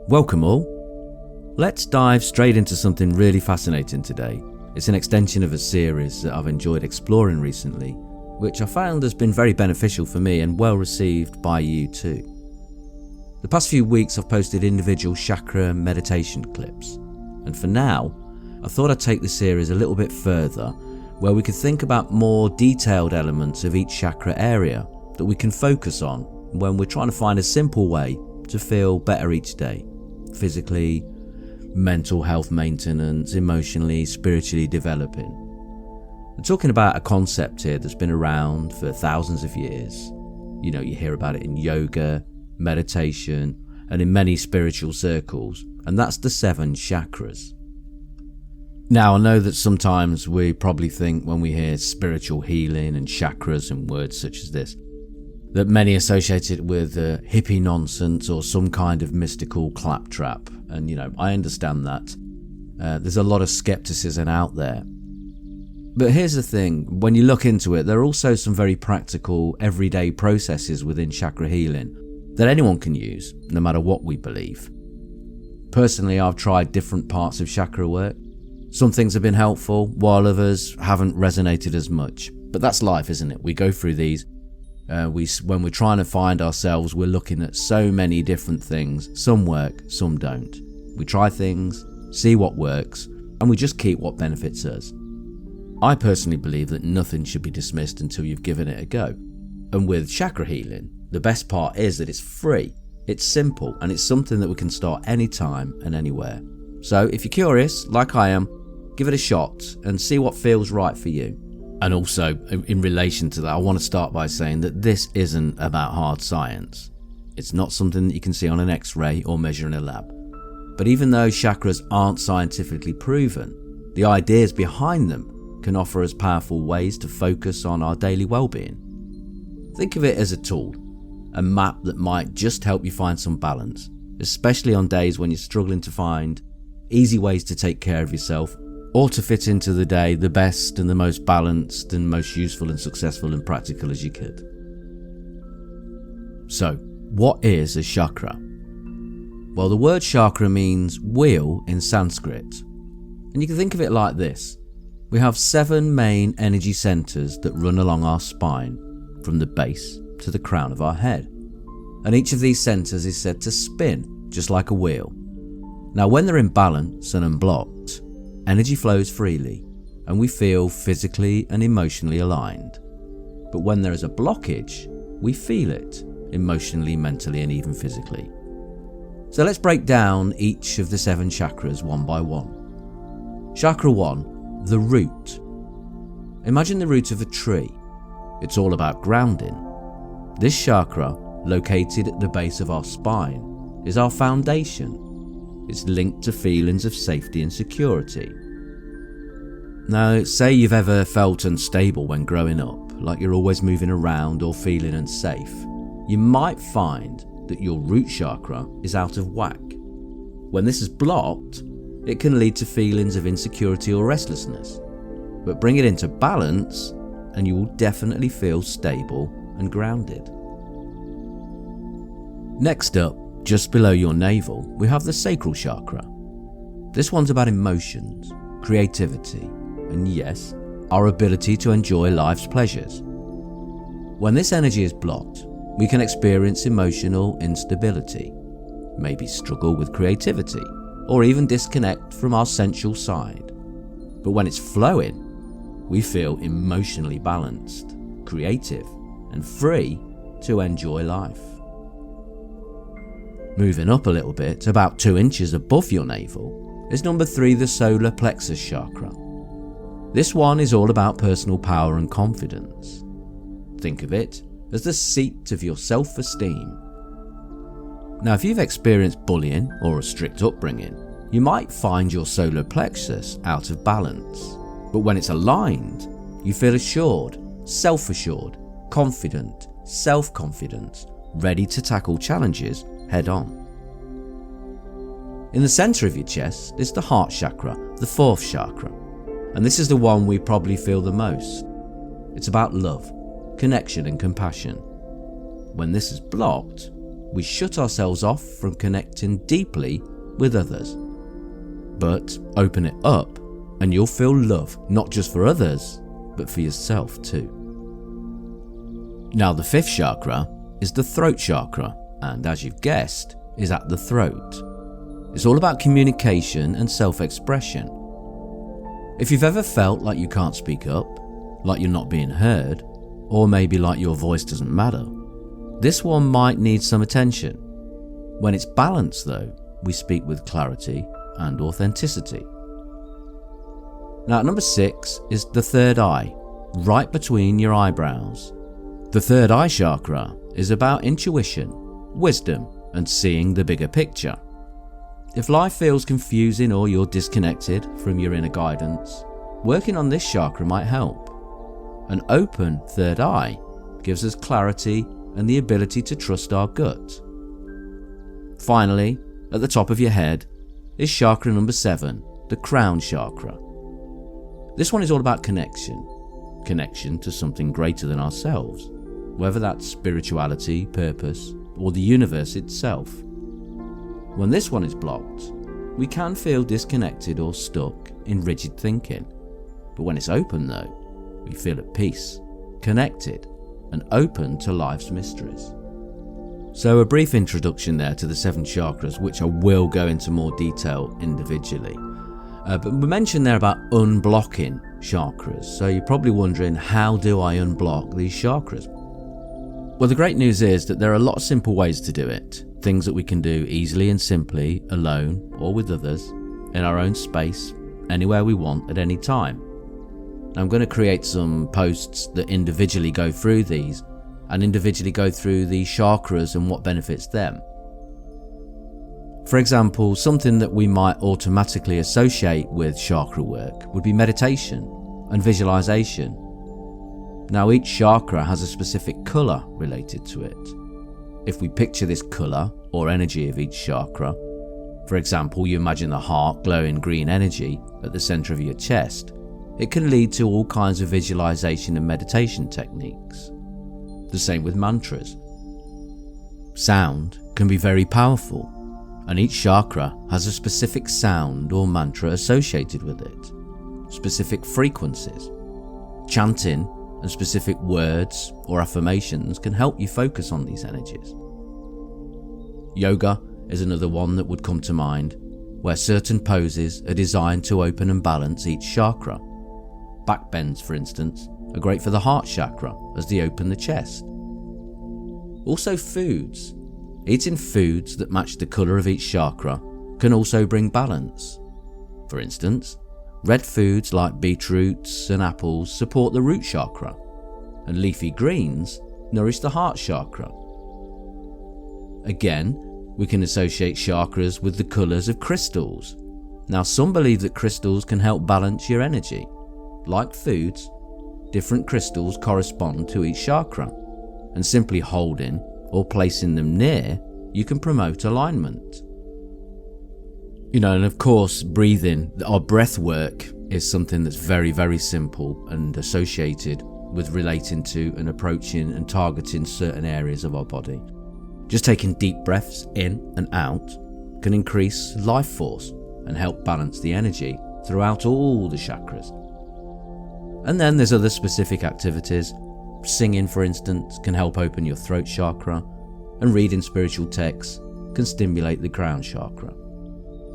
Welcome all. Let's dive straight into something really fascinating today. It's an extension of a series that I've enjoyed exploring recently, which I found has been very beneficial for me and well received by you too. The past few weeks I've posted individual chakra meditation clips, and for now I thought I'd take the series a little bit further, where we could think about more detailed elements of each chakra area that we can focus on when we're trying to find a simple way to feel better each day, physically, mental health maintenance, emotionally, spiritually developing. I'm talking about a concept here that's been around for thousands of years. You know, you hear about it in yoga, meditation, and in many spiritual circles, and that's the 7 chakras. Now, I know that sometimes we probably think when we hear spiritual healing and chakras and words such as this, that many associate it with hippie nonsense or some kind of mystical claptrap. And I understand that. There's a lot of skepticism out there. But here's the thing, when you look into it, there are also some very practical, everyday processes within chakra healing that anyone can use, no matter what we believe. Personally, I've tried different parts of chakra work. Some things have been helpful, while others haven't resonated as much. But that's life, isn't it? We go through these. When we're trying to find ourselves, we're looking at so many different things. Some work, some don't. We try things, see what works, and we just keep what benefits us. I personally believe that nothing should be dismissed until you've given it a go. And with chakra healing, the best part is that it's free, it's simple, and it's something that we can start anytime and anywhere. So if you're curious, like I am, give it a shot and see what feels right for you. And also, in relation to that, I want to start by saying that this isn't about hard science. It's not something that you can see on an X-ray or measure in a lab. But even though chakras aren't scientifically proven, the ideas behind them can offer us powerful ways to focus on our daily well-being. Think of it as a tool, a map that might just help you find some balance, especially on days when you're struggling to find easy ways to take care of yourself or to fit into the day the best and the most balanced and most useful and successful and practical as you could. So, what is a chakra? Well, the word chakra means wheel in Sanskrit, and you can think of it like this. We have 7 main energy centers that run along our spine, from the base to the crown of our head. And each of these centers is said to spin, just like a wheel. Now, when they're in balance and unblocked, energy flows freely, and we feel physically and emotionally aligned. But when there is a blockage, we feel it, emotionally, mentally, and even physically. So let's break down each of the 7 chakras one by one. Chakra 1. The root. Imagine the root of a tree. It's all about grounding. This chakra, located at the base of our spine, is our foundation. It's linked to feelings of safety and security. Now, say you've ever felt unstable when growing up, like you're always moving around or feeling unsafe. You might find that your root chakra is out of whack. When this is blocked, it can lead to feelings of insecurity or restlessness, but bring it into balance and you will definitely feel stable and grounded. Next up, just below your navel, we have the sacral chakra. This one's about emotions, creativity, and yes, our ability to enjoy life's pleasures. When this energy is blocked, we can experience emotional instability, maybe struggle with creativity, or even disconnect from our sensual side. But when it's flowing, we feel emotionally balanced, creative, and free to enjoy life. Moving up a little bit, about 2 inches above your navel, is number 3, the solar plexus chakra. This one is all about personal power and confidence. Think of it as the seat of your self-esteem. Now, if you've experienced bullying or a strict upbringing, you might find your solar plexus out of balance. But when it's aligned, you feel assured, self-assured, confident, self-confident, ready to tackle challenges head on. In the center of your chest is the heart chakra, the 4th chakra, and this is the one we probably feel the most. It's about love, connection and compassion. When this is blocked, we shut ourselves off from connecting deeply with others. But open it up and you'll feel love, not just for others, but for yourself too. Now the 5th chakra is the throat chakra, and as you've guessed, is at the throat. It's all about communication and self-expression. If you've ever felt like you can't speak up, like you're not being heard, or maybe like your voice doesn't matter, this one might need some attention. When it's balanced though, we speak with clarity and authenticity. Now number 6 is the 3rd eye, right between your eyebrows. The 3rd eye chakra is about intuition, wisdom, and seeing the bigger picture. If life feels confusing or you're disconnected from your inner guidance, working on this chakra might help. An open 3rd eye gives us clarity and the ability to trust our gut. Finally, at the top of your head is chakra number 7, the crown chakra. This one is all about connection to something greater than ourselves, whether that's spirituality, purpose, or the universe itself. When this one is blocked, we can feel disconnected or stuck in rigid thinking. But when it's open though, we feel at peace, connected, and open to life's mysteries. So a brief introduction there to the 7 chakras, which I will go into more detail individually. But we mentioned there about unblocking chakras, so you're probably wondering, how do I unblock these chakras? Well, the great news is that there are a lot of simple ways to do it. Things that we can do easily and simply, alone or with others, in our own space, anywhere we want at any time. I'm going to create some posts that individually go through these and individually go through the chakras and what benefits them. For example, something that we might automatically associate with chakra work would be meditation and visualization. Now each chakra has a specific colour related to it. If we picture this colour or energy of each chakra, for example you imagine the heart glowing green energy at the centre of your chest, it can lead to all kinds of visualization and meditation techniques. The same with mantras. Sound can be very powerful, and each chakra has a specific sound or mantra associated with it, specific frequencies. Chanting and specific words or affirmations can help you focus on these energies. Yoga is another one that would come to mind, where certain poses are designed to open and balance each chakra. Back bends, for instance, are great for the heart chakra as they open the chest. Also foods. Eating foods that match the colour of each chakra can also bring balance. For instance, red foods like beetroots and apples support the root chakra, and leafy greens nourish the heart chakra. Again, we can associate chakras with the colours of crystals. Now some believe that crystals can help balance your energy. Like foods, different crystals correspond to each chakra, and simply holding or placing them near, you can promote alignment. And of course breathing, our breath work is something that's very, very simple and associated with relating to and approaching and targeting certain areas of our body. Just taking deep breaths in and out can increase life force and help balance the energy throughout all the chakras. And then there's other specific activities. Singing, for instance, can help open your throat chakra, and reading spiritual texts can stimulate the crown chakra.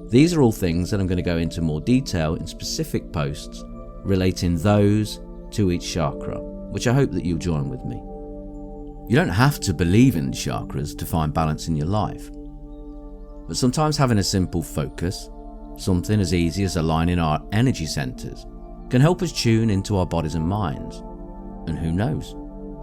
These are all things that I'm going to go into more detail in specific posts relating those to each chakra, which I hope that you'll join with me. You don't have to believe in the chakras to find balance in your life, but sometimes having a simple focus, something as easy as aligning our energy centers, can help us tune into our bodies and minds. And who knows,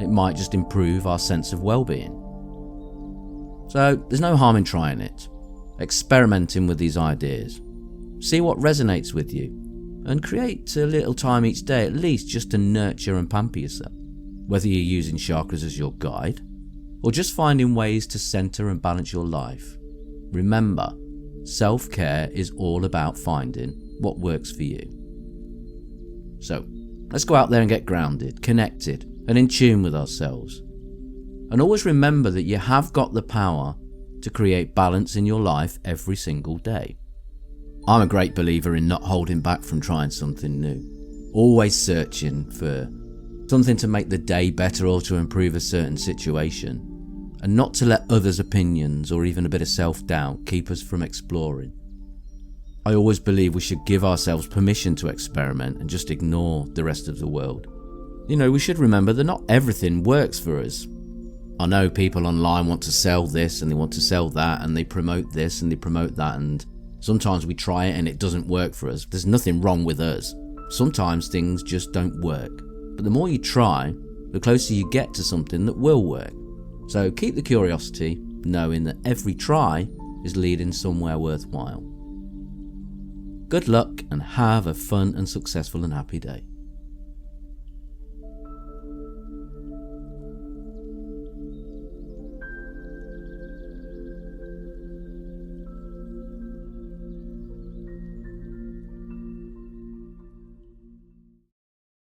it might just improve our sense of well-being. So there's no harm in trying it, experimenting with these ideas. See what resonates with you, and create a little time each day at least just to nurture and pamper yourself. Whether you're using chakras as your guide, or just finding ways to center and balance your life, remember, self-care is all about finding what works for you. So let's go out there and get grounded, connected, and in tune with ourselves. And always remember that you have got the power to create balance in your life every single day. I'm a great believer in not holding back from trying something new, always searching for something to make the day better or to improve a certain situation, and not to let others' opinions or even a bit of self-doubt keep us from exploring. I always believe we should give ourselves permission to experiment and just ignore the rest of the world. We should remember that not everything works for us. I know people online want to sell this and they want to sell that, and they promote this and they promote that, and sometimes we try it and it doesn't work for us. There's nothing wrong with us. Sometimes things just don't work. But the more you try, the closer you get to something that will work. So keep the curiosity, knowing that every try is leading somewhere worthwhile. Good luck and have a fun and successful and happy day.